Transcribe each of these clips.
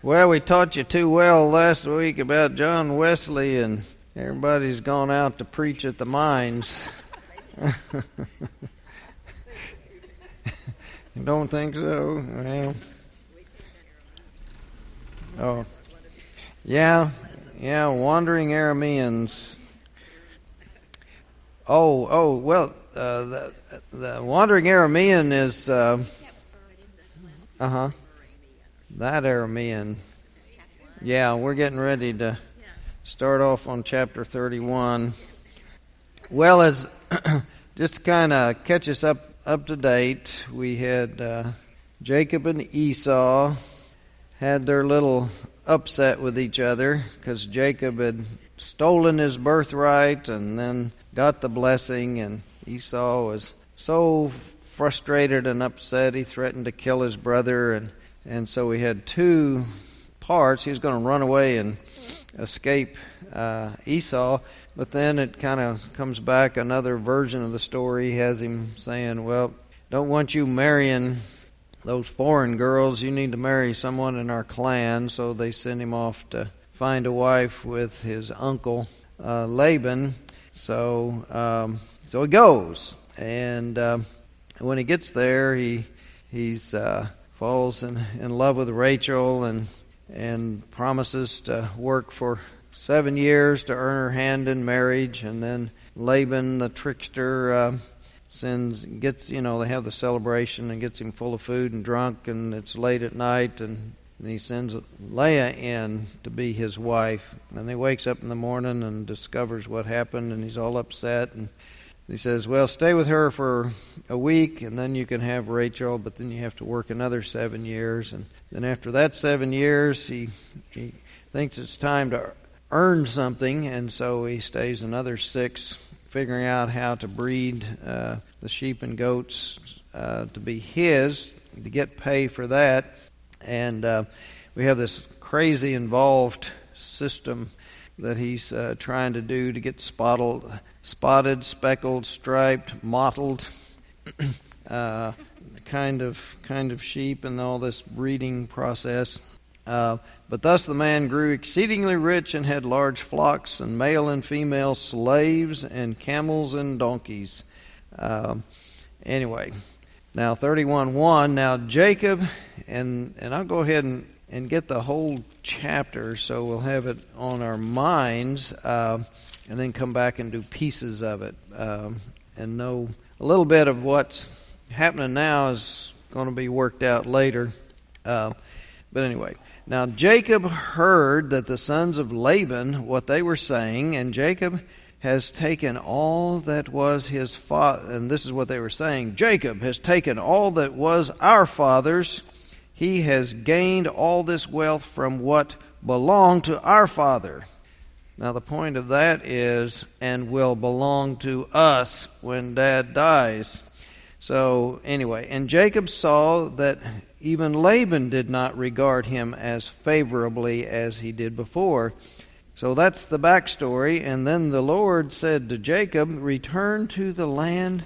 Well, we taught you too well last week about John Wesley, and everybody's gone out to preach at the mines. You don't think so? Well, yeah, wandering Arameans. Well, the wandering Aramean is, that Aramean. Yeah, we're getting ready to start off on chapter 31. Well, as just to kind of catch us up to date, we had Jacob and Esau had their little upset with each other because Jacob had stolen his birthright and then got the blessing, and Esau was so frustrated and upset he threatened to kill his brother, and so we had two parts. He was going to run away and escape Esau, but then it kind of comes back, another version of the story has him saying, well, don't want you marrying those foreign girls, you need to marry someone in our clan. So they send him off to find a wife with his uncle Laban. So he goes, and when he gets there, he's falls in love with Rachel and promises to work for 7 years to earn her hand in marriage. And then Laban, the trickster, they have the celebration and gets him full of food and drunk, and it's late at night, and he sends Leah in to be his wife. And he wakes up in the morning and discovers what happened, and he's all upset, and he says, well, stay with her for a week, and then you can have Rachel, but then you have to work another 7 years. And then after that 7 years, he thinks it's time to earn something, and so he stays another 6, figuring out how to breed the sheep and goats to be his, to get pay for that. And we have this crazy involved system that he's trying to do to get spotted, speckled, striped, mottled kind of sheep, and all this breeding process. But thus the man grew exceedingly rich and had large flocks and male and female slaves and camels and donkeys. Anyway, now 31:1. Now Jacob, and I'll go ahead and get the whole chapter so we'll have it on our minds, and then come back and do pieces of it, and know a little bit of what's happening now is going to be worked out later. But anyway, now Jacob heard that the sons of Laban, what they were saying, and Jacob has taken all that was his father, and this is what they were saying, Jacob has taken all that was our father's. He has gained all this wealth from what belonged to our father. Now the point of that is, and will belong to us when Dad dies. So anyway, and Jacob saw that even Laban did not regard him as favorably as he did before. So that's the backstory. And then the Lord said to Jacob, return to the land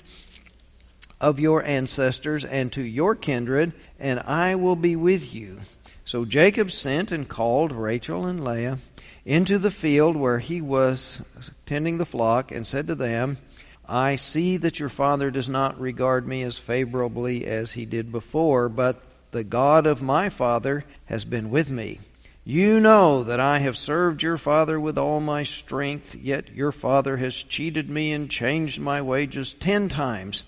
of your ancestors and to your kindred, and I will be with you. So Jacob sent and called Rachel and Leah into the field where he was tending the flock, and said to them, I see that your father does not regard me as favorably as he did before, but the God of my father has been with me. You know that I have served your father with all my strength, yet your father has cheated me and changed my wages 10 times.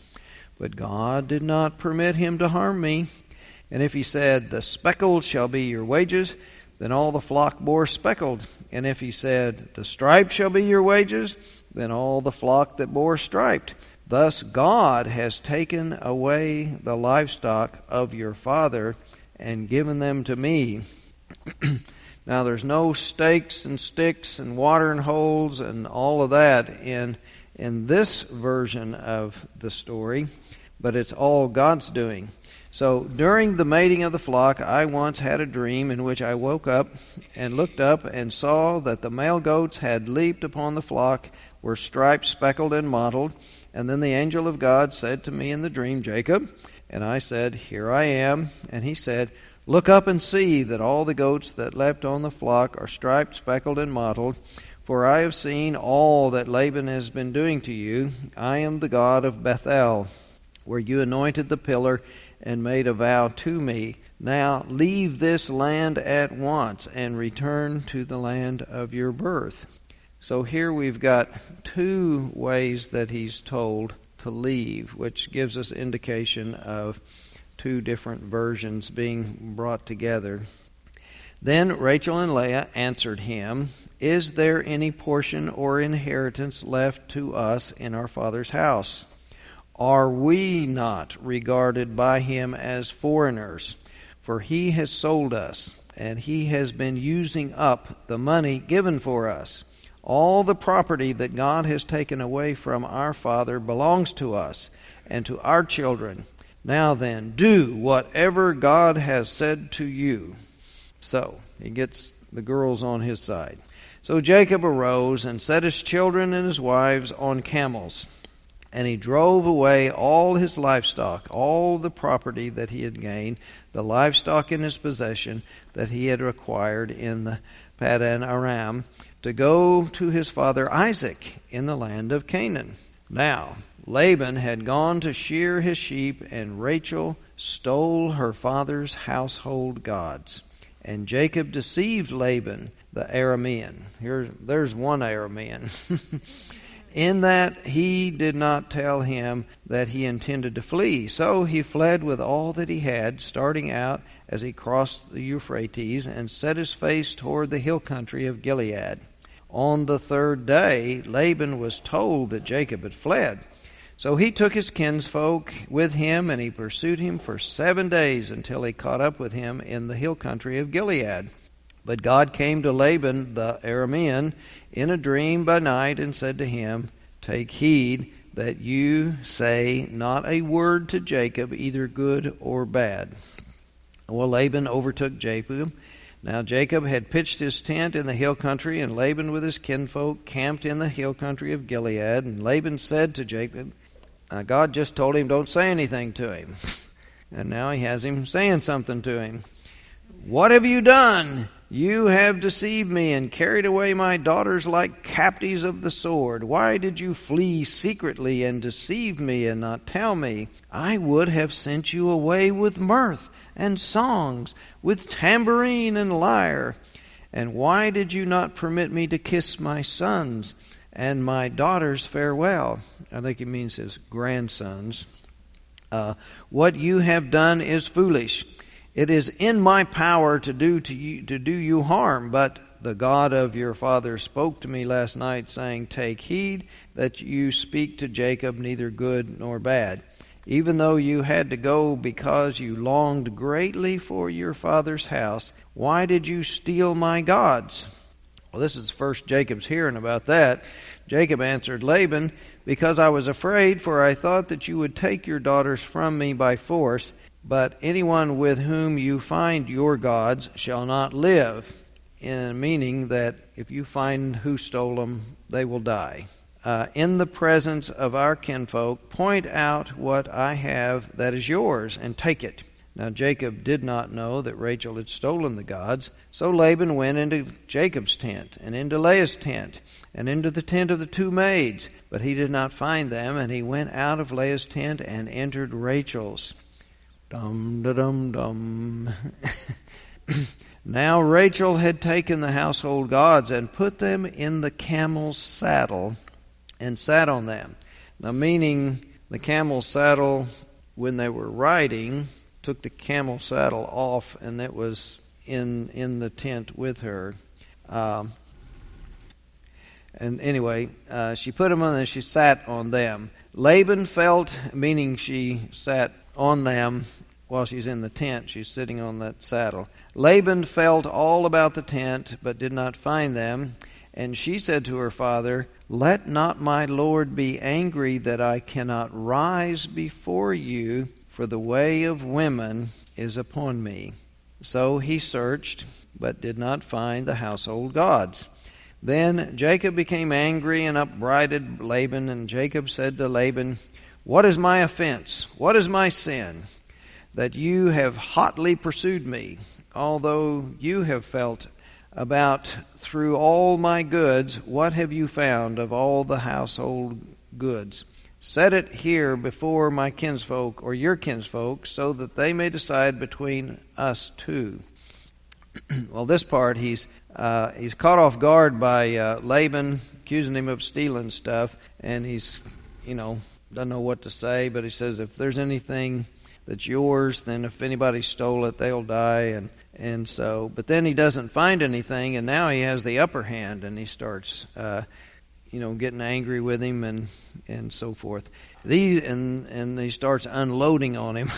But God did not permit him to harm me. And if he said, the speckled shall be your wages, then all the flock bore speckled. And if he said, the striped shall be your wages, then all the flock that bore striped. Thus God has taken away the livestock of your father and given them to me. Now there's no stakes and sticks and watering holes and all of that in this version of the story, but it's all God's doing. So during the mating of the flock, I once had a dream in which I woke up and looked up and saw that the male goats had leaped upon the flock, were striped, speckled, and mottled. And then the angel of God said to me in the dream, Jacob. And I said, Here I am. And he said, Look up and see that all the goats that leapt on the flock are striped, speckled, and mottled. For I have seen all that Laban has been doing to you. I am the God of Bethel, where you anointed the pillar and made a vow to me. Now leave this land at once and return to the land of your birth. So here we've got two ways that he's told to leave, which gives us indication of two different versions being brought together. Then Rachel and Leah answered him, Is there any portion or inheritance left to us in our father's house? Are we not regarded by him as foreigners? For he has sold us, and he has been using up the money given for us. All the property that God has taken away from our father belongs to us and to our children. Now then, do whatever God has said to you. So he gets the girls on his side. So Jacob arose and set his children and his wives on camels. And he drove away all his livestock, all the property that he had gained, the livestock in his possession that he had acquired in the Paddan Aram, to go to his father Isaac in the land of Canaan. Now Laban had gone to shear his sheep, and Rachel stole her father's household gods. And Jacob deceived Laban the Aramean. There's one Aramean. In that he did not tell him that he intended to flee. So he fled with all that he had, starting out as he crossed the Euphrates, and set his face toward the hill country of Gilead. On the third day, Laban was told that Jacob had fled. So he took his kinsfolk with him, and he pursued him for 7 days until he caught up with him in the hill country of Gilead. But God came to Laban the Aramean in a dream by night and said to him, Take heed that you say not a word to Jacob, either good or bad. Well, Laban overtook Jacob. Now Jacob had pitched his tent in the hill country, and Laban with his kinfolk camped in the hill country of Gilead. And Laban said to Jacob, God just told him don't say anything to him. And now he has him saying something to him. What have you done? You have deceived me and carried away my daughters like captives of the sword. Why did you flee secretly and deceive me and not tell me? I would have sent you away with mirth and songs, with tambourine and lyre. And why did you not permit me to kiss my sons and my daughters farewell? I think he means his grandsons. What you have done is foolish. It is in my power to do you harm, but the God of your father spoke to me last night, saying, Take heed that you speak to Jacob neither good nor bad. Even though you had to go because you longed greatly for your father's house, why did you steal my gods? Well, this is first Jacob's hearing about that. Jacob answered Laban, Because I was afraid, for I thought that you would take your daughters from me by force. But anyone with whom you find your gods shall not live, meaning that if you find who stole them, they will die. In the presence of our kinfolk, point out what I have that is yours, and take it. Now Jacob did not know that Rachel had stolen the gods. So Laban went into Jacob's tent, and into Leah's tent, and into the tent of the two maids. But he did not find them, and he went out of Leah's tent and entered Rachel's. Dum-da-dum-dum. Now Rachel had taken the household gods and put them in the camel's saddle and sat on them. Now, meaning the camel's saddle, when they were riding, took the camel saddle off, and it was in the tent with her. And anyway, she put them on and she sat on them. Laban felt, meaning she sat on them while she's in the tent. She's sitting on that saddle. Laban felt all about the tent, but did not find them. And she said to her father, Let not my lord be angry that I cannot rise before you, for the way of women is upon me. So he searched, but did not find the household gods. Then Jacob became angry and upbraided Laban, and Jacob said to Laban, What is my offense? What is my sin? that you have hotly pursued me, although you have felt about through all my goods. What have you found of all the household goods? Set it here before my kinsfolk or your kinsfolk, so that they may decide between us two. Well, this part he's caught off guard by Laban accusing him of stealing stuff, and he's doesn't know what to say. But he says, if there's anything that's yours, then if anybody stole it, they'll die. And so, but then he doesn't find anything, and now he has the upper hand, and he starts getting angry with him and so forth. And he starts unloading on him.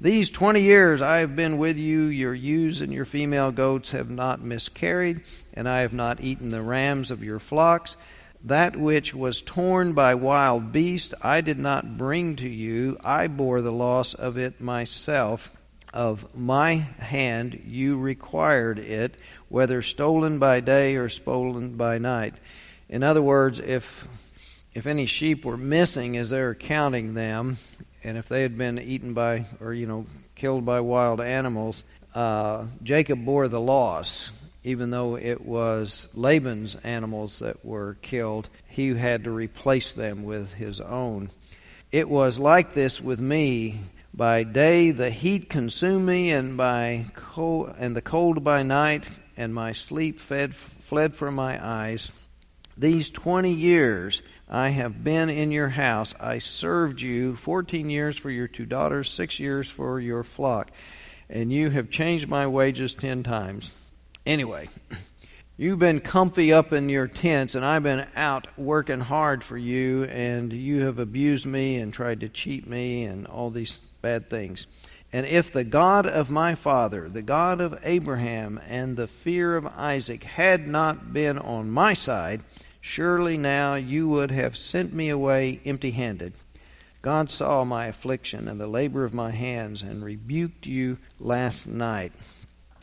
These 20 years I have been with you, your ewes and your female goats have not miscarried, and I have not eaten the rams of your flocks. That which was torn by wild beasts I did not bring to you. I bore the loss of it myself. Of my hand you required it, whether stolen by day or stolen by night. In other words, if any sheep were missing as they were counting them, and if they had been eaten by or killed by wild animals, Jacob bore the loss. Even though it was Laban's animals that were killed, he had to replace them with his own. It was like this with me. By day the heat consumed me, and the cold by night, and my sleep fled from my eyes. These 20 years I have been in your house. I served you 14 years for your 2 daughters, 6 years for your flock, and you have changed my wages 10 times. Anyway, you've been comfy up in your tents, and I've been out working hard for you, and you have abused me and tried to cheat me and all these bad things. And if the God of my father, the God of Abraham, and the fear of Isaac had not been on my side, surely now you would have sent me away empty-handed. God saw my affliction and the labor of my hands, and rebuked you last night.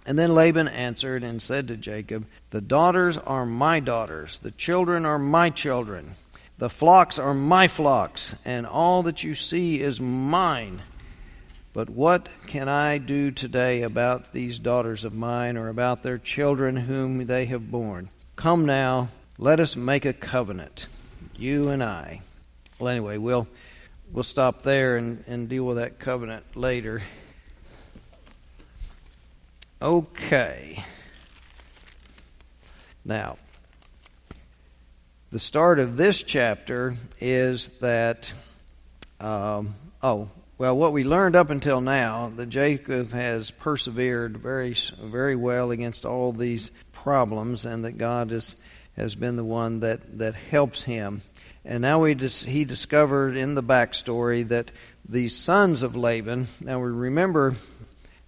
And then Laban answered and said to Jacob, the daughters are my daughters, the children are my children, the flocks are my flocks, and all that you see is mine. But what can I do today about these daughters of mine, or about their children whom they have borne? Come now, let us make a covenant, you and I. Well, anyway, we'll stop there and deal with that covenant later. Okay. Now, the start of this chapter is that, what we learned up until now, that Jacob has persevered very, very well against all these problems, and that God has been the one that helps him. And now he discovered in the backstory that the sons of Laban, now we remember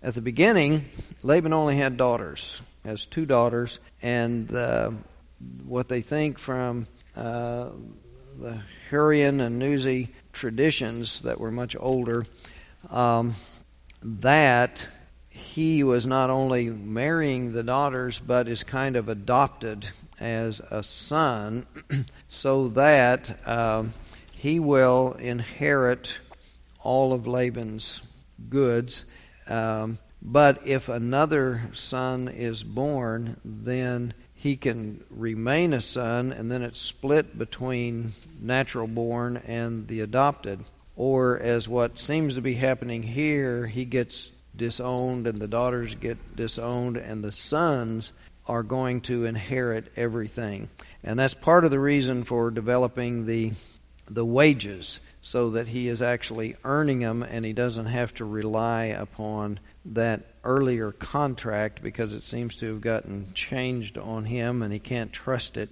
at the beginning, Laban only had daughters, has 2 daughters, and what they think from the Hurrian and Nuzi traditions that were much older, that he was not only marrying the daughters, but is kind of adopted as a son, so that he will inherit all of Laban's goods. But if another son is born, then he can remain a son, and then it's split between natural born and the adopted. Or, as what seems to be happening here, he gets disowned and the daughters get disowned, and the sons are going to inherit everything. And that's part of the reason for developing the wages, so that he is actually earning them, and he doesn't have to rely upon that earlier contract, because it seems to have gotten changed on him and he can't trust it.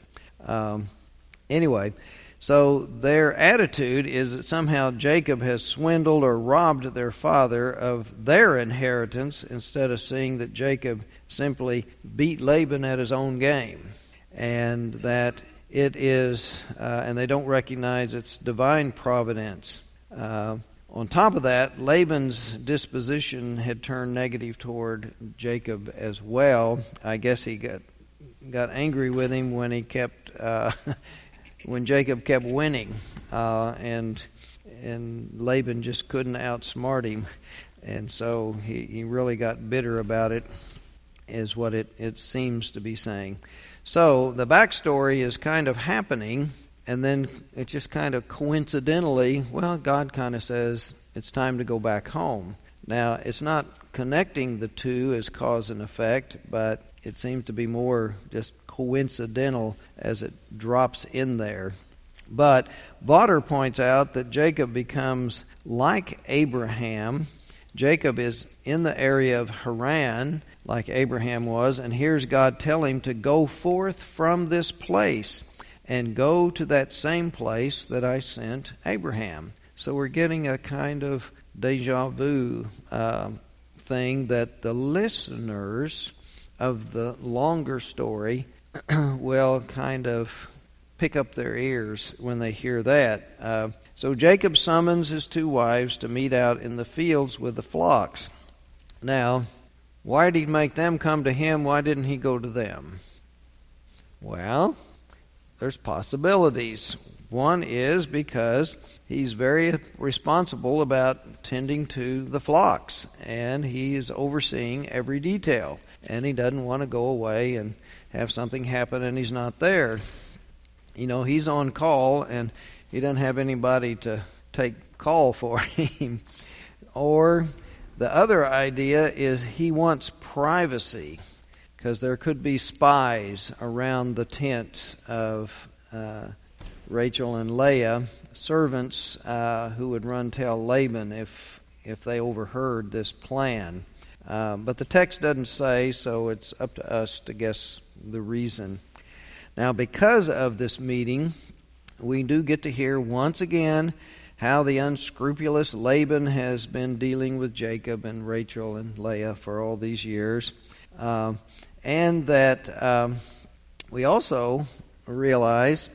Anyway, so their attitude is that somehow Jacob has swindled or robbed their father of their inheritance, instead of seeing that Jacob simply beat Laban at his own game, and that it is, and they don't recognize it's divine providence. On top of that, Laban's disposition had turned negative toward Jacob as well. I guess he got angry with him when he kept when Jacob kept winning, and Laban just couldn't outsmart him. And so he really got bitter about it, is what it seems to be saying. So the backstory is kind of happening, and then it just kind of coincidentally, well, God kind of says it's time to go back home. Now, it's not connecting the two as cause and effect, but it seems to be more just coincidental as it drops in there. But Vaughter points out that Jacob becomes like Abraham. Jacob is in the area of Haran, like Abraham was, and here's God tell him to go forth from this place and go to that same place that I sent Abraham. So we're getting a kind of deja vu thing that the listeners of the longer story will kind of pick up their ears when they hear that. So Jacob summons his two wives to meet out in the fields with the flocks. Now, why did he make them come to him? Why didn't he go to them? Well, there's possibilities. One is because he's very responsible about tending to the flocks, and he is overseeing every detail, and he doesn't want to go away and have something happen and he's not there. You know, he's on call, and he doesn't have anybody to take call for him. Or the other idea is he wants privacy, because there could be spies around the tents of Rachel and Leah, servants who would run tell Laban if they overheard this plan. But the text doesn't say, so it's up to us to guess the reason. Now, because of this meeting, we do get to hear once again how the unscrupulous Laban has been dealing with Jacob and Rachel and Leah for all these years. And that we also realize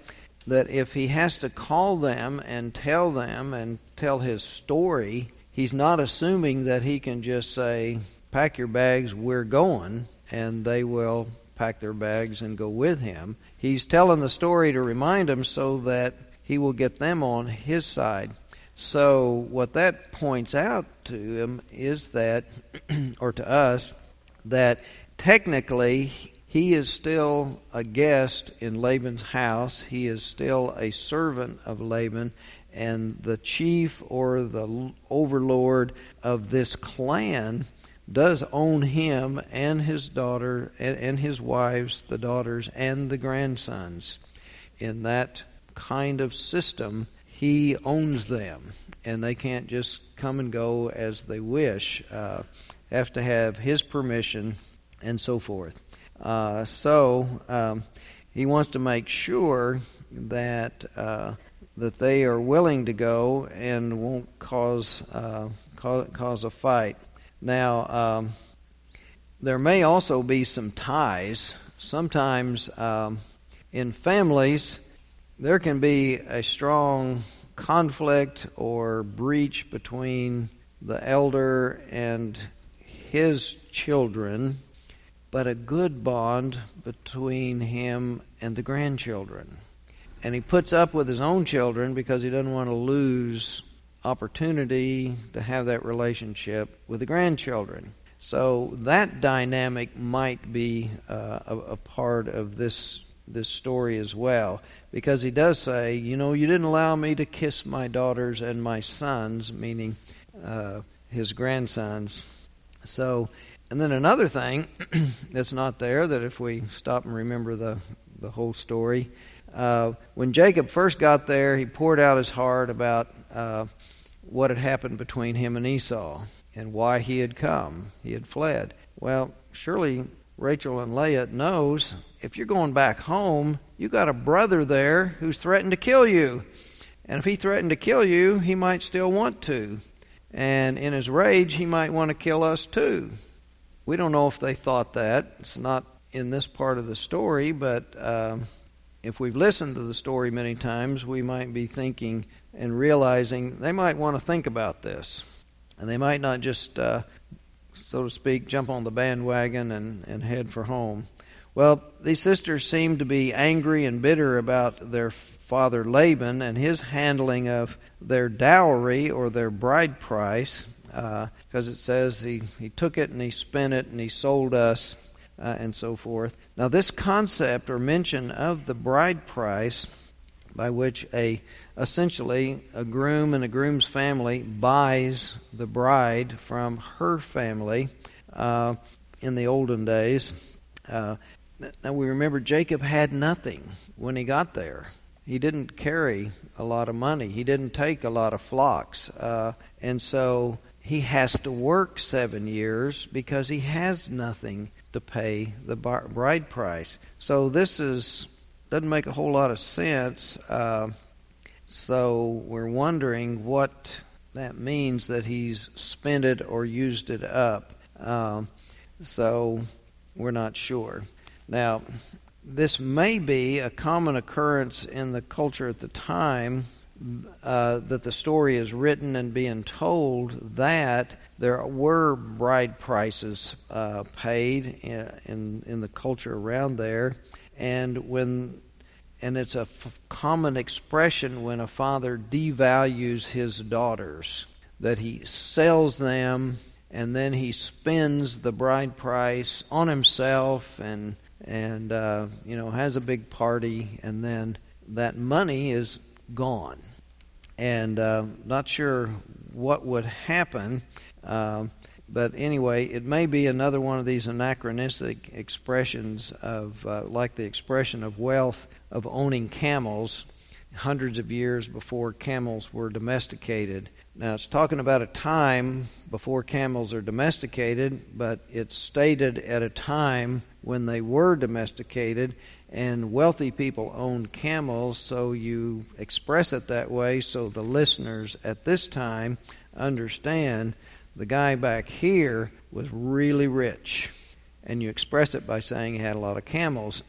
that if he has to call them and tell his story, he's not assuming that he can just say, pack your bags, we're going, and they will pack their bags and go with him. He's telling the story to remind them so that he will get them on his side. So what that points out to him is that, or to us, that technically he is still a guest in Laban's house. He is still a servant of Laban, and the chief or the overlord of this clan does own him and his daughter and his wives, the daughters, and the grandsons. In that kind of system, he owns them, and they can't just come and go as they wish. Have to have his permission and so forth. So he wants to make sure that they are willing to go and won't cause a fight. Now, there may also be some ties. Sometimes in families, there can be a strong conflict or breach between the elder and his children, but a good bond between him and the grandchildren. And he puts up with his own children because he doesn't want to lose opportunity to have that relationship with the grandchildren. So that dynamic might be a part of this story as well, because he does say, you know, you didn't allow me to kiss my daughters and my sons, meaning his grandsons. So, and then another thing that's not there, that if we stop and remember the whole story, when Jacob first got there, he poured out his heart about what had happened between him and Esau and why he had come. He had fled. Well, surely Rachel and Leah knows if you're going back home, you got a brother there who's threatened to kill you. And if he threatened to kill you, he might still want to. And in his rage, he might want to kill us too. We don't know if they thought that. It's not in this part of the story, but if we've listened to the story many times, we might be thinking and realizing they might want to think about this. And they might not just, so to speak, jump on the bandwagon and head for home. Well, these sisters seem to be angry and bitter about their father Laban and his handling of their dowry or their bride price. because it says he took it and he spent it and he sold us, and so forth. Now, this concept or mention of the bride price, by which essentially a groom and a groom's family buys the bride from her family in the olden days. Now we remember Jacob had nothing when he got there. He didn't carry a lot of money. He didn't take a lot of flocks. And so he has to work 7 years because he has nothing to pay the bride price. So this doesn't make a whole lot of sense. So we're wondering what that means, that he's spent it or used it up. So we're not sure. Now, this may be a common occurrence in the culture at the time, that the story is written and being told that there were bride prices paid in the culture around there, and it's a common expression when a father devalues his daughters, that he sells them and then he spends the bride price on himself and has a big party, and then that money is gone. And not sure what would happen, but anyway, it may be another one of these anachronistic expressions of, like the expression of wealth of owning camels hundreds of years before camels were domesticated. Now, it's talking about a time before camels are domesticated, but it's stated at a time when they were domesticated, and wealthy people owned camels, so you express it that way so the listeners at this time understand the guy back here was really rich. And you express it by saying he had a lot of camels.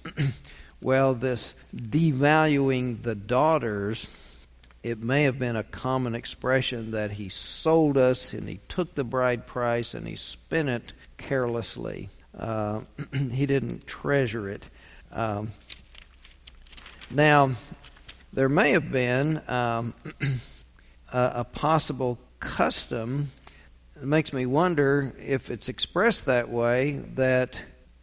Well, this devaluing the daughters, it may have been a common expression that he sold us and he took the bride price and he spent it carelessly. He didn't treasure it. Now, there may have been a possible custom. It makes me wonder if it's expressed that way,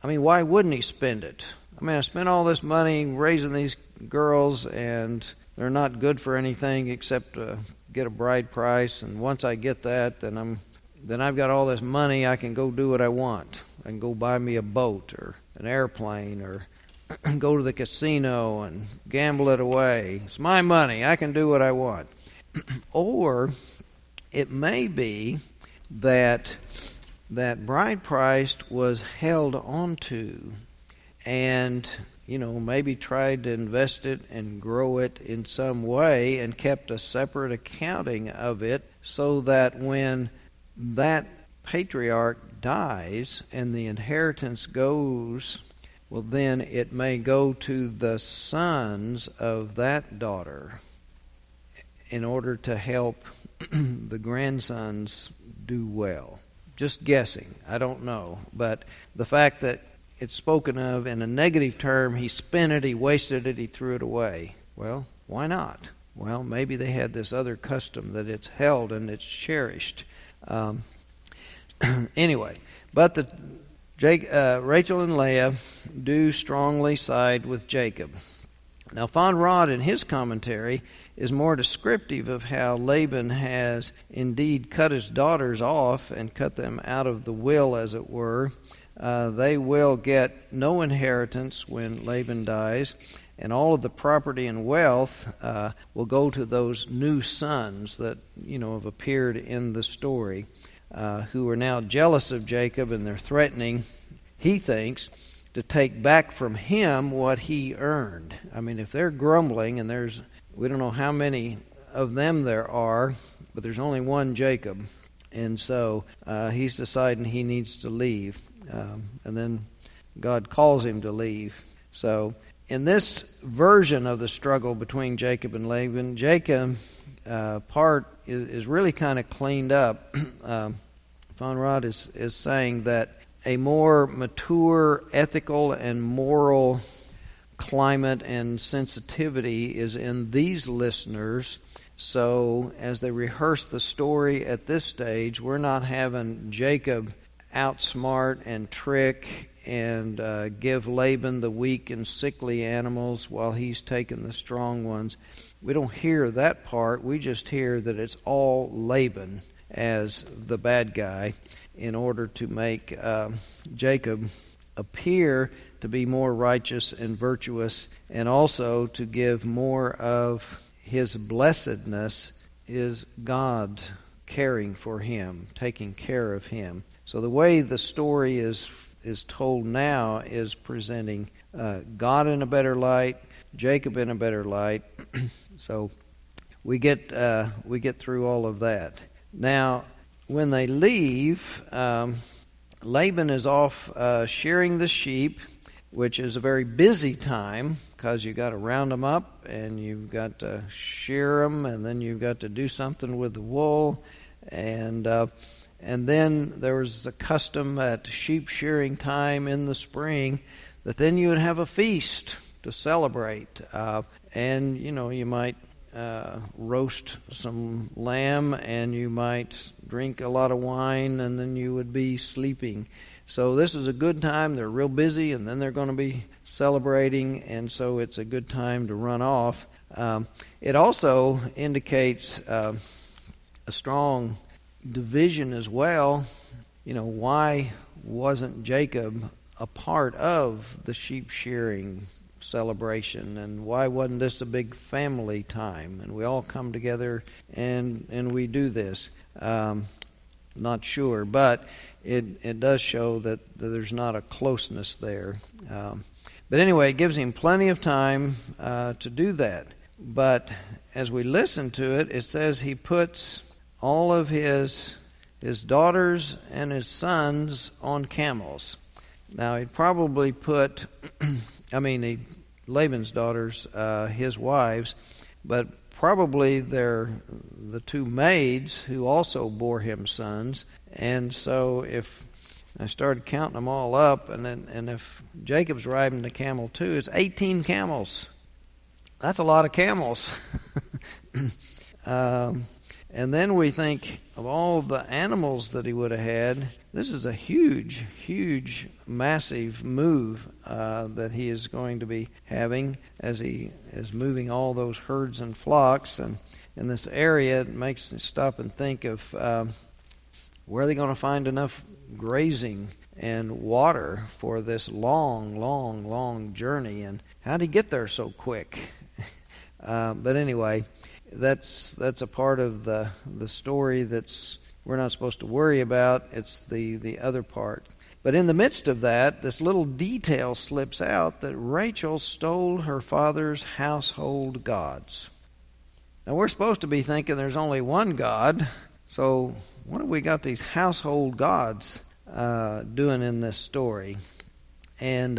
why wouldn't he spend it? I spent all this money raising these girls, and they're not good for anything except to get a bride price, and once I get that, then I've got all this money, I can go do what I want. I can go buy me a boat or an airplane or go to the casino and gamble it away. It's my money, I can do what I want. Or it may be that bride price was held onto and maybe tried to invest it and grow it in some way and kept a separate accounting of it, so that when that patriarch dies and the inheritance goes, well, then it may go to the sons of that daughter in order to help the grandsons do well. Just guessing, I don't know. But the fact that it's spoken of in a negative term, he spent it, he wasted it, he threw it away. Well, why not? Well, maybe they had this other custom that it's held and it's cherished. Anyway, but Rachel and Leah do strongly side with Jacob. Now, Von Rod in his commentary is more descriptive of how Laban has indeed cut his daughters off and cut them out of the will, as it were. They will get no inheritance when Laban dies, and all of the property and wealth will go to those new sons that have appeared in the story, who are now jealous of Jacob, and they're threatening, he thinks, to take back from him what he earned. If they're grumbling, and we don't know how many of them there are, but there's only one Jacob, and so he's deciding he needs to leave. And then God calls him to leave. So in this version of the struggle between Jacob and Laban, Jacob part is really kind of cleaned up. Von Rod is saying that a more mature ethical and moral climate and sensitivity is in these listeners So as they rehearse the story at this stage, we're not having Jacob outsmart and trick and give Laban the weak and sickly animals while he's taking the strong ones. We don't hear that part. We just hear that it's all Laban as the bad guy in order to make Jacob appear to be more righteous and virtuous, and also to give more of his blessedness is God caring for him, taking care of him. So the way the story is told now is presenting God in a better light, Jacob in a better light. So we get through all of that. Now, when they leave, Laban is off shearing the sheep, which is a very busy time because you've got to round them up and you've got to shear them, and then you've got to do something with the wool, and then there was a custom at sheep shearing time in the spring that then you would have a feast to celebrate, and you might roast some lamb, and you might drink a lot of wine, and then you would be sleeping. So this is a good time. They're real busy, and then they're going to be celebrating, and so it's a good time to run off. It also indicates a strong division as well. Why wasn't Jacob a part of the sheep shearing celebration, and why wasn't this a big family time and we all come together and we do this? Not sure, but it does show that there's not a closeness there. But anyway, it gives him plenty of time to do that. But as we listen to it, it says he puts all of his daughters and his sons on camels. Now, he'd probably put, Laban's daughters, his wives, but probably they're the two maids who also bore him sons. And so if I started counting them all up, and if Jacob's riding the camel too, it's 18 camels. That's a lot of camels. And then we think of all the animals that he would have had. This is a huge, huge, massive move that he is going to be having as he is moving all those herds and flocks. And in this area, it makes me stop and think of where are they going to find enough grazing and water for this long, long, long journey, and how did he get there so quick? But anyway, that's a part of the story that's we're not supposed to worry about. It's the other part. But in the midst of that, this little detail slips out that Rachel stole her father's household gods. Now, we're supposed to be thinking there's only one God, so what have we got these household gods doing in this story? And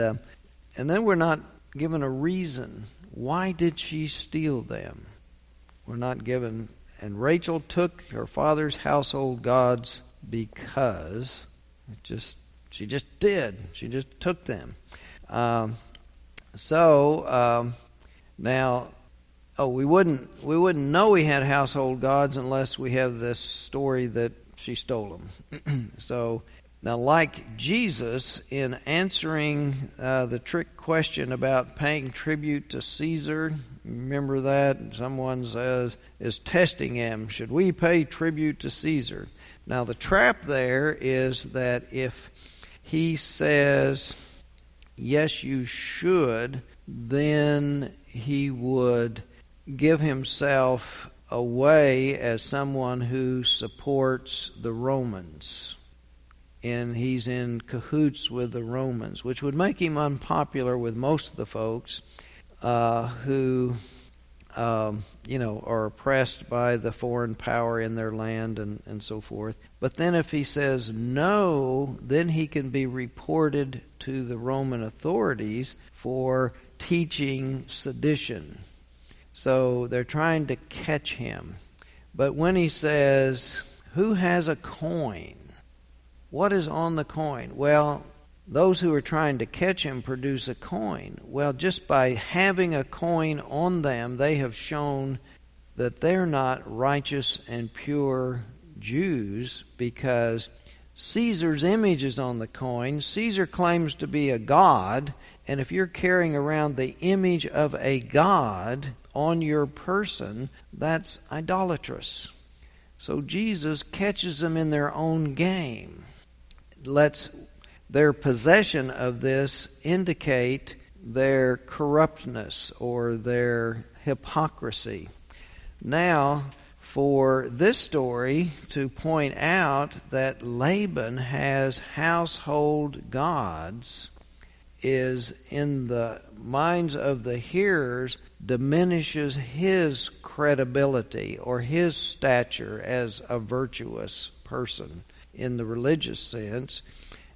then we're not given a reason. Why did she steal them? We're not given. And Rachel took her father's household gods because she just did. She just took them. Now, we wouldn't know he had household gods unless we have this story that she stole them. So now, like Jesus in answering the trick question about paying tribute to Caesar, remember that? Someone is testing him. Should we pay tribute to Caesar? Now, the trap there is that if he says, yes, you should, then he would give himself away as someone who supports the Romans. And he's in cahoots with the Romans, which would make him unpopular with most of the folks who are oppressed by the foreign power in their land and so forth. But then if he says no, then he can be reported to the Roman authorities for teaching sedition. So they're trying to catch him. But when he says, who has a coin? What is on the coin? Well, those who are trying to catch him produce a coin. Well, just by having a coin on them, they have shown that they're not righteous and pure Jews because Caesar's image is on the coin. Caesar claims to be a god, and if you're carrying around the image of a god on your person, that's idolatrous. So Jesus catches them in their own game, lets their possession of this indicate their corruptness or their hypocrisy. Now, for this story to point out that Laban has household gods is, in the minds of the hearers, diminishes his credibility or his stature as a virtuous person in the religious sense.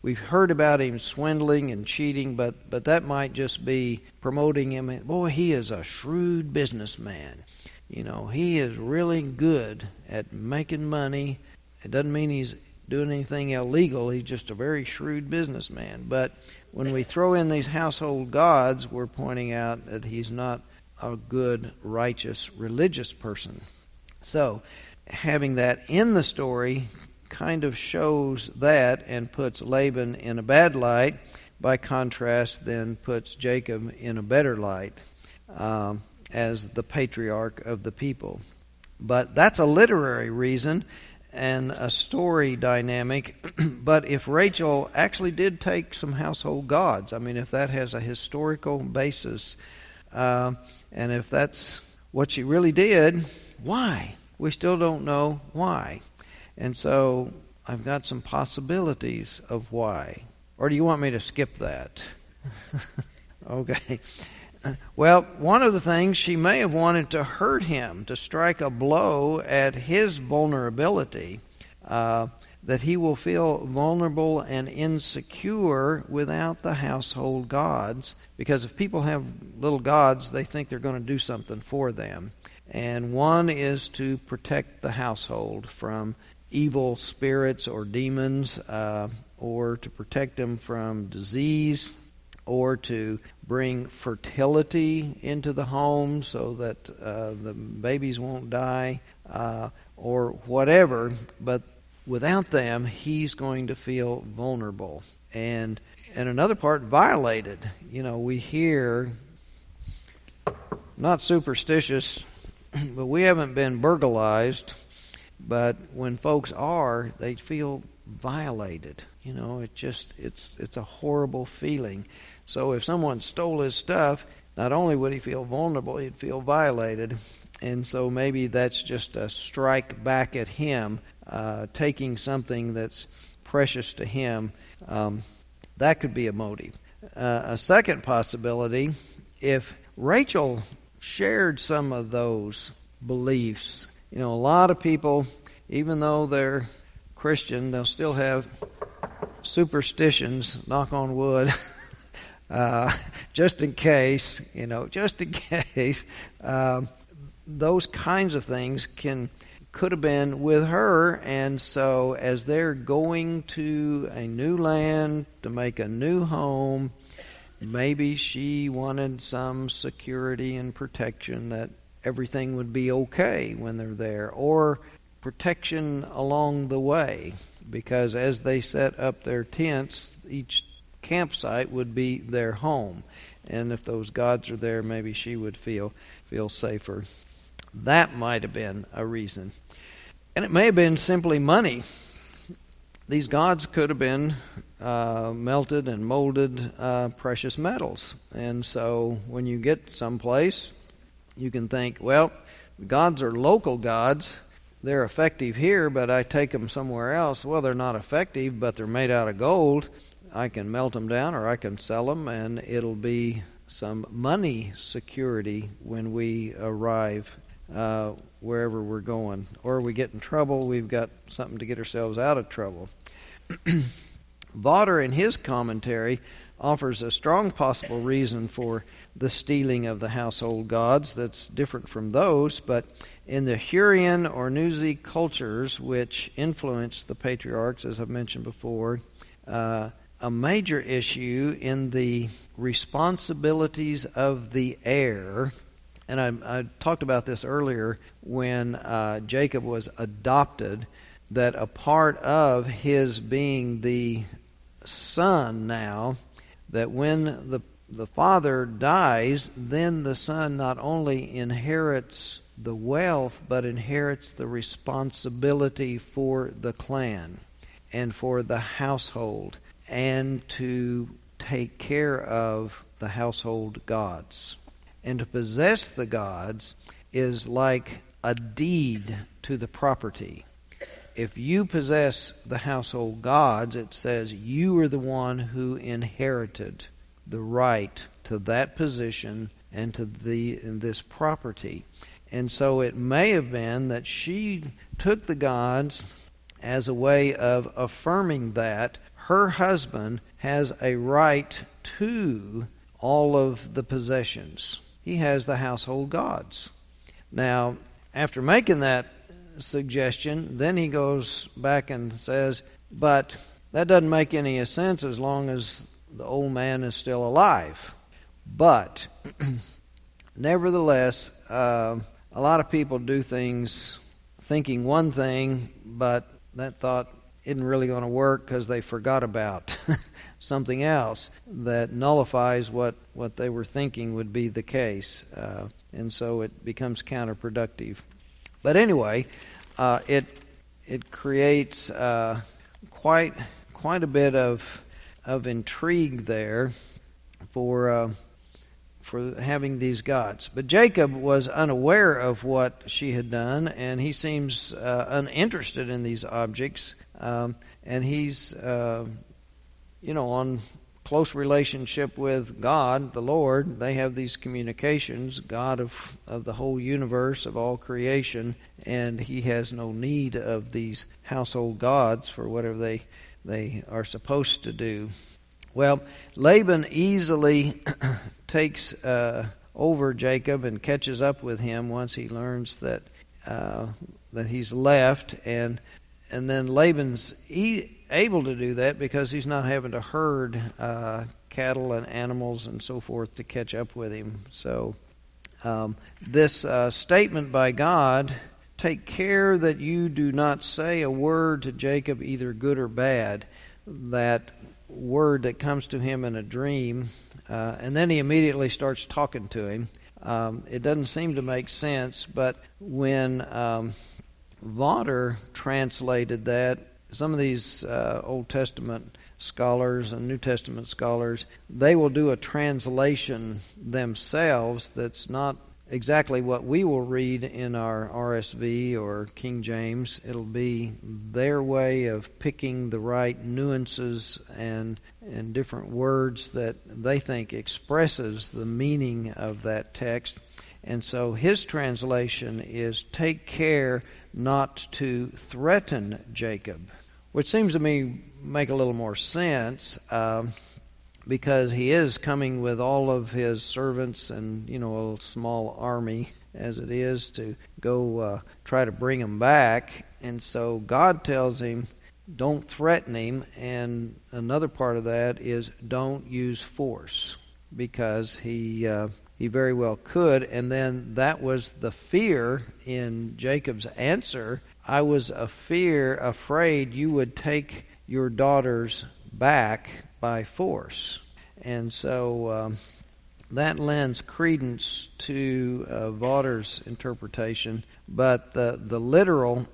We've heard about him swindling and cheating, but that might just be promoting him. Boy, he is a shrewd businessman. You know, he is really good at making money. It doesn't mean he's doing anything illegal. He's just a very shrewd businessman. But when we throw in these household gods, we're pointing out that he's not a good, righteous, religious person. So, having that in the story kind of shows that and puts Laban in a bad light. By contrast, then puts Jacob in a better light as the patriarch of the people. But that's a literary reason and a story dynamic. But if Rachel actually did take some household gods, I mean, if that has a historical basis, and if that's what she really did, why? We still don't know why. And so I've got some possibilities of why. Or do you want me to skip that? Okay. Well, one of the things, she may have wanted to hurt him, to strike a blow at his vulnerability, that he will feel vulnerable and insecure without the household gods. Because if people have little gods, they think they're going to do something for them. And one is to protect the household from evil spirits or demons, or to protect them from disease, or to bring fertility into the home so that the babies won't die, or whatever. But without them, he's going to feel vulnerable. And another part, violated. You know, we hear, not superstitious, but we haven't been burglarized. But when folks are, they feel violated. You know, it's a horrible feeling. So if someone stole his stuff, not only would he feel vulnerable, he'd feel violated. And so maybe that's just a strike back at him, taking something that's precious to him. That could be a motive. A second possibility, if Rachel shared some of those beliefs. You know, a lot of people, even though they're Christian, they'll still have superstitions, knock on wood, just in case, those kinds of things could have been with her. And so as they're going to a new land to make a new home, maybe she wanted some security and protection, that everything would be okay when they're there, or protection along the way, because as they set up their tents, each campsite would be their home, and if those gods are there, maybe she would feel safer. That might have been a reason. And it may have been simply money. These gods could have been melted and molded precious metals. And so when you get someplace, you can think, well, gods are local gods. They're effective here, but I take them somewhere else. Well, they're not effective, but they're made out of gold. I can melt them down, or I can sell them, and it'll be some money security when we arrive wherever we're going. Or we get in trouble, we've got something to get ourselves out of trouble. Vaughter, in his commentary, offers a strong possible reason for the stealing of the household gods that's different from those, but in the Hurrian or Nuzi cultures, which influenced the patriarchs, as I've mentioned before, a major issue in the responsibilities of the heir and I talked about this earlier when Jacob was adopted, that a part of his being the son now, that when the father dies, then the son not only inherits the wealth, but inherits the responsibility for the clan and for the household, and to take care of the household gods. And to possess the gods is like a deed to the property. If you possess the household gods, it says you are the one who inherited the right to that position and to this property. And so it may have been that she took the gods as a way of affirming that her husband has a right to all of the possessions. He has the household gods. Now, after making that suggestion, then he goes back and says, but that doesn't make any sense as long as the old man is still alive. But, nevertheless, a lot of people do things thinking one thing, but that thought isn't really going to work because they forgot about something else that nullifies what they were thinking would be the case. And so it becomes counterproductive. But anyway, it creates quite a bit of intrigue there for having these gods. But Jacob was unaware of what she had done, and he seems uninterested in these objects. And he's, on close relationship with God, the Lord. They have these communications, God of the whole universe, of all creation, and he has no need of these household gods for whatever they are supposed to do. Well, Laban easily takes over Jacob and catches up with him once he learns that he's left, and then Laban's able to do that because he's not having to herd cattle and animals and so forth to catch up with him. So this statement by God, take care that you do not say a word to Jacob, either good or bad, that word that comes to him in a dream, and then he immediately starts talking to him. It doesn't seem to make sense, but when Vaughter translated that, some of these Old Testament scholars and New Testament scholars, they will do a translation themselves that's not exactly what we will read in our RSV or King James. It'll be their way of picking the right nuances and different words that they think expresses the meaning of that text. And so his translation is, take care not to threaten Jacob, which seems to me make a little more sense, because he is coming with all of his servants and, a small army as it is to go try to bring him back. And so God tells him, don't threaten him. And another part of that is, don't use force, because he very well could. And then that was the fear in Jacob's answer. I was afraid you would take your daughters back by force. And so that lends credence to Vaughter's interpretation. But the literal,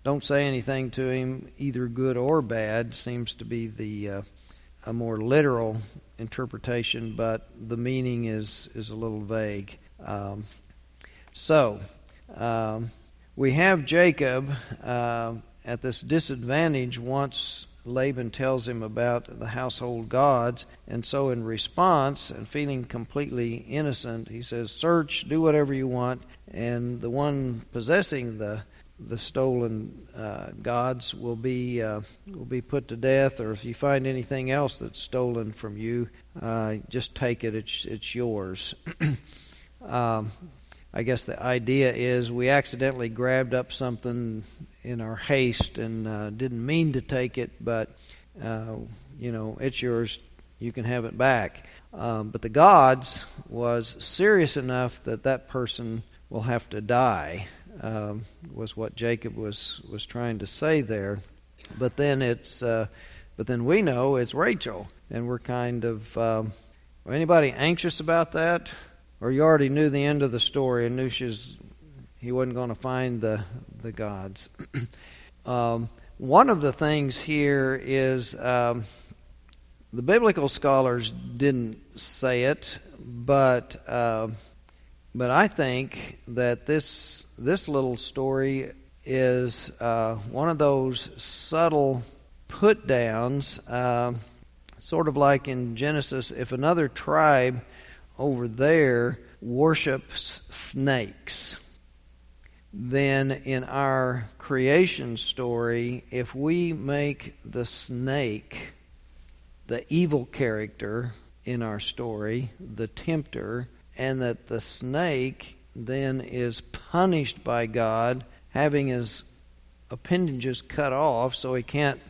don't say anything to him, either good or bad, seems to be a more literal interpretation, but the meaning is a little vague. So we have Jacob at this disadvantage once Laban tells him about the household gods, and so in response, and feeling completely innocent, he says, search, do whatever you want, and the one possessing the stolen gods will be put to death, or if you find anything else that's stolen from you, just take it, it's yours. I guess the idea is we accidentally grabbed up something in our haste and didn't mean to take it, but it's yours. you can have it back. But the gods was serious enough that that person will have to die, was what Jacob was trying to say there. But then we know it's Rachel, and we're kind of anybody anxious about that, or you already knew the end of the story and knew he wasn't going to find the gods. One of the things here is the biblical scholars didn't say it, but I think that this little story is one of those subtle put-downs, sort of like in Genesis, if another tribe over there worships snakes, then in our creation story, if we make the snake the evil character in our story, the tempter, and that the snake then is punished by God, having his appendages cut off so he can't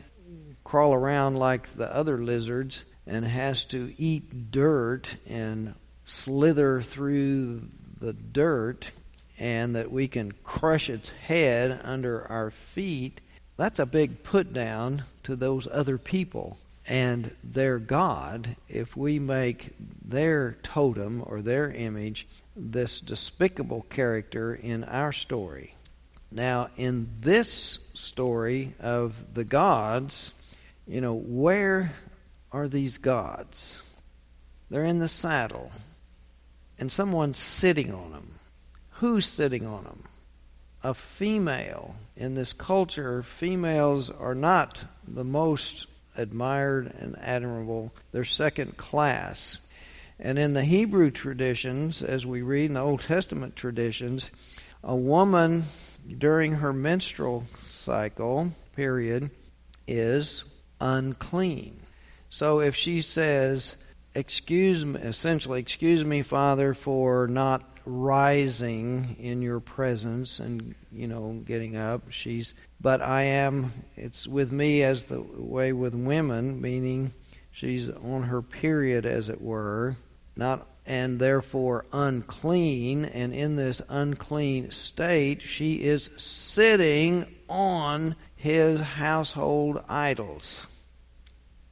crawl around like the other lizards and has to eat dirt and slither through the dirt, and that we can crush its head under our feet, that's a big put down to those other people and their God if we make their totem or their image this despicable character in our story. Now, in this story of the gods, where are these gods? They're in the saddle, and someone's sitting on them. Who's sitting on them? A female. In this culture, females are not the most admired and admirable. They're second class. And in the Hebrew traditions, as we read in the Old Testament traditions, a woman during her menstrual cycle period is unclean. So if she says, excuse me, Father, for not rising in your presence and, getting up, but I am, it's with me as the way with women, meaning she's on her period, as it were, and therefore unclean, and in this unclean state, she is sitting on his household idols.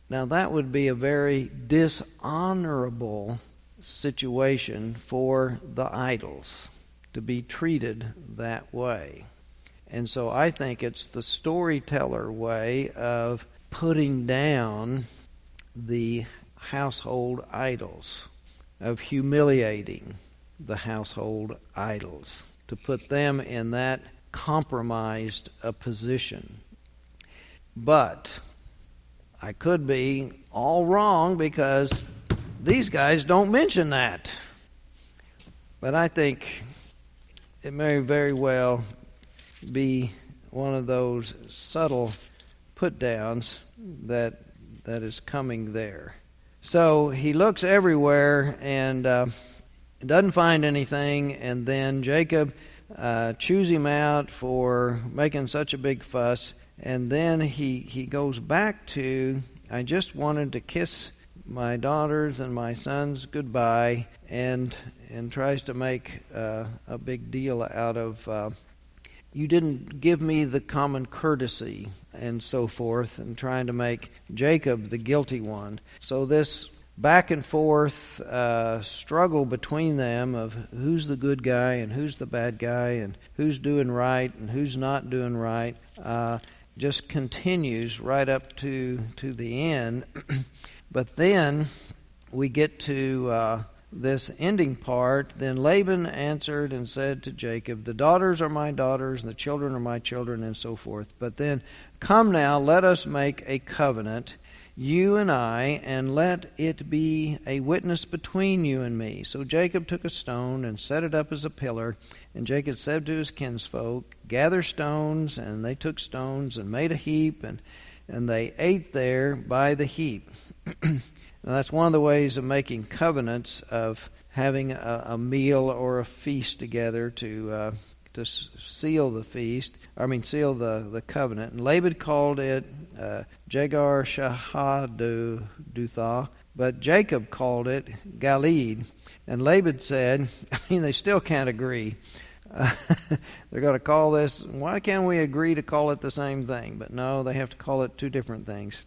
Now that would be a very dishonorable situation for the idols to be treated that way. And so I think it's the storyteller way of putting down the household idols, of humiliating the household idols, to put them in that compromised a position. But I could be all wrong because these guys don't mention that. But I think it may very well be one of those subtle put-downs that is coming there. So he looks everywhere and doesn't find anything, and then Jacob chews him out for making such a big fuss, and then he goes back to, I just wanted to kiss my daughters and my sons goodbye, and tries to make a big deal out of you didn't give me the common courtesy and so forth, and trying to make Jacob the guilty one. So this back and forth struggle between them of who's the good guy and who's the bad guy and who's doing right and who's not doing right just continues right up to the end. But then we get to this ending part. Then Laban answered and said to Jacob, the daughters are my daughters and the children are my children, and so forth. But then, come now, let us make a covenant, you and I, and let it be a witness between you and me. So Jacob took a stone and set it up as a pillar. And Jacob said to his kinsfolk, gather stones. And they took stones and made a heap, and they ate there by the heap. Now, that's one of the ways of making covenants, of having a meal or a feast together to seal the feast. Seal the covenant. And Laban called it Jegar Shahadutha, but Jacob called it Galeed. And Laban said, they still can't agree. They're going to call this, why can't we agree to call it the same thing? But no, they have to call it two different things.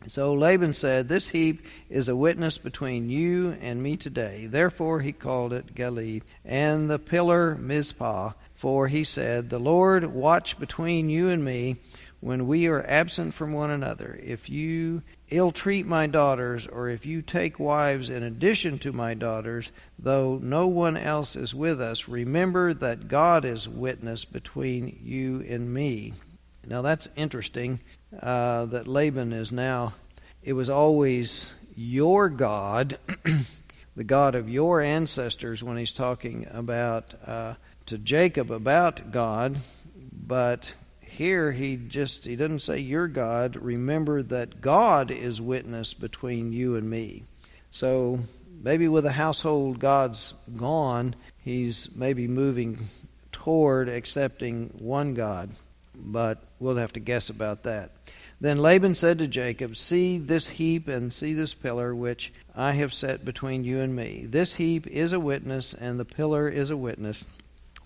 So Laban said, this heap is a witness between you and me today. Therefore he called it Galeed, and the pillar Mizpah. For he said, the Lord watch between you and me when we are absent from one another. If you ill-treat my daughters, or if you take wives in addition to my daughters, though no one else is with us, remember that God is witness between you and me. Now that's interesting, that Laban is now, it was always your God, the God of your ancestors, when he's talking about to Jacob about God, but here he doesn't say your God. Remember that God is witness between you and me. So maybe with the household gods gone, he's maybe moving toward accepting one God, but we'll have to guess about that. Then Laban said to Jacob, see this heap and see this pillar which I have set between you and me. This heap is a witness, and the pillar is a witness,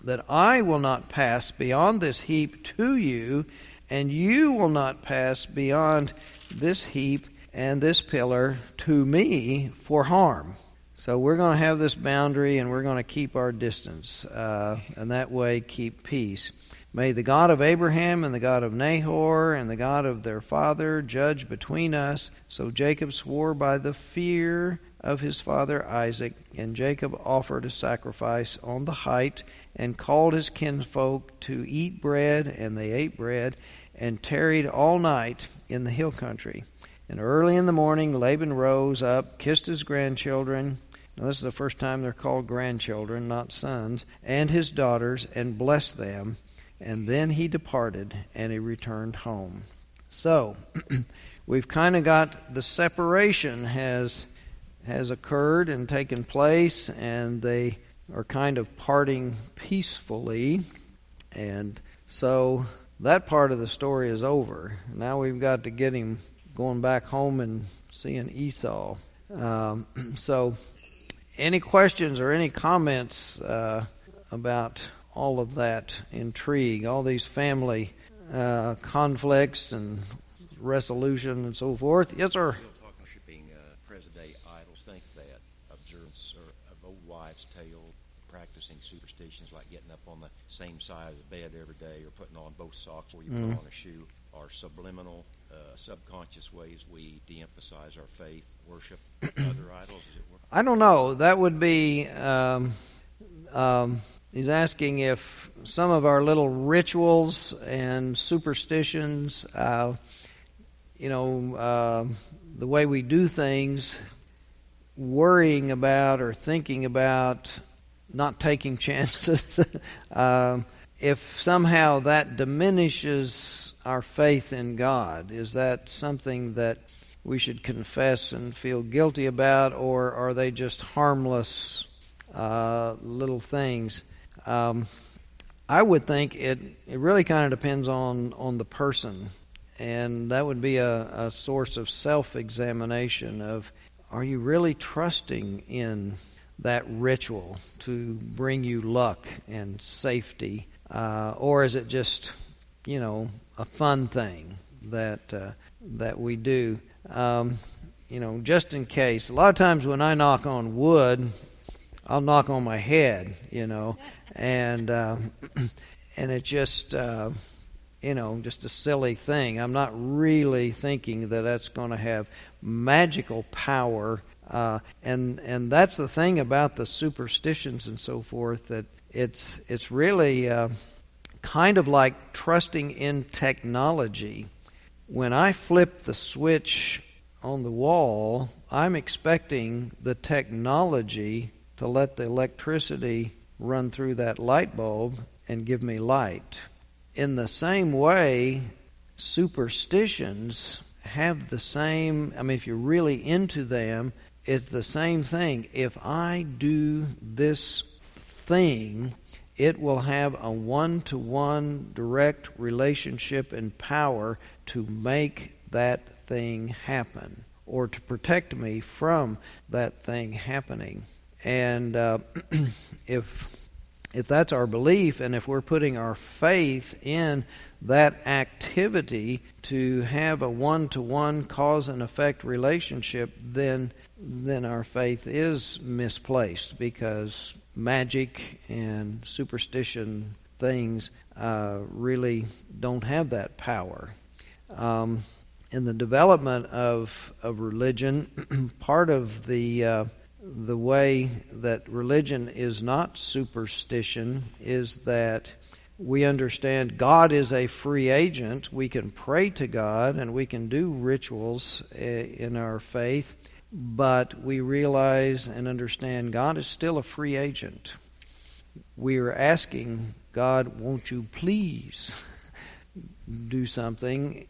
that I will not pass beyond this heap to you, and you will not pass beyond this heap and this pillar to me for harm. So we're going to have this boundary, and we're going to keep our distance, and that way keep peace. May the God of Abraham and the God of Nahor and the God of their father judge between us. So Jacob swore by the fear of his father Isaac, and Jacob offered a sacrifice on the height and called his kinsfolk to eat bread, and they ate bread and tarried all night in the hill country. And early in the morning Laban rose up, kissed his grandchildren. Now this is the first time they're called grandchildren, not sons, and his daughters, and blessed them. And then he departed, and he returned home. So, we've kind of got the separation has occurred and taken place, and they are kind of parting peacefully. And so that part of the story is over. Now we've got to get him going back home and seeing Esau. So, any questions or any comments about all of that intrigue, all these family conflicts and resolution and so forth? Yes, sir. Worshipping present-day idols, think that observance of old wives' tale, practicing superstitions like getting up on the same side of the bed every day, or putting on both socks before you put on a shoe, are subliminal, subconscious ways we de-emphasize our faith, worship other idols, as it were? I don't know. That would be... He's asking if some of our little rituals and superstitions, the way we do things, worrying about or thinking about not taking chances, if somehow that diminishes our faith in God. Is that something that we should confess and feel guilty about, or are they just harmless little things? I would think it really kind of depends on the person, and that would be a source of self-examination of, are you really trusting in that ritual to bring you luck and safety, or is it just, a fun thing that we do? Just in case. A lot of times when I knock on wood, I'll knock on my head, and it's just, just a silly thing. I'm not really thinking that that's going to have magical power, and that's the thing about the superstitions and so forth, that it's really kind of like trusting in technology. When I flip the switch on the wall, I'm expecting the technology to let the electricity run through that light bulb and give me light. In the same way, superstitions have the same, if you're really into them, it's the same thing. If I do this thing, it will have a one-to-one direct relationship and power to make that thing happen. or to protect me from that thing happening. And if that's our belief, and if we're putting our faith in that activity to have a one-to-one cause and effect relationship, then our faith is misplaced, because magic and superstition things really don't have that power. In the development of religion, part of the way that religion is not superstition is that we understand God is a free agent. We can pray to God and we can do rituals in our faith, but we realize and understand God is still a free agent. We are asking God, won't you please do something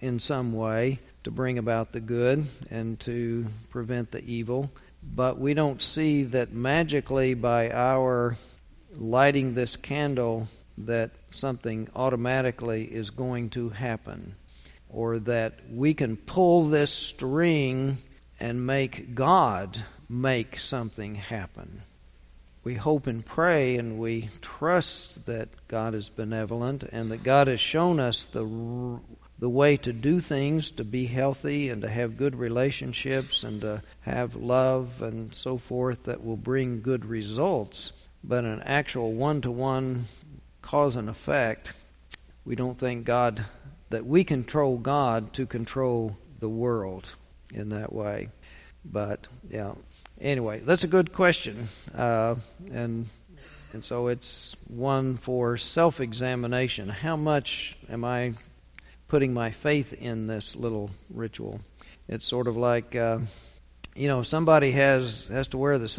in some way to bring about the good and to prevent the evil. But we don't see that magically by our lighting this candle that something automatically is going to happen, or that we can pull this string and make God make something happen. We hope and pray and we trust that God is benevolent and that God has shown us the way to do things, to be healthy and to have good relationships and to have love and so forth that will bring good results. But an actual one-to-one cause and effect, we don't think God, that we control God to control the world in that way. But, yeah. Anyway, that's a good question. And so it's one for self-examination. How much am I putting my faith in this little ritual? It's sort of like, somebody has to wear the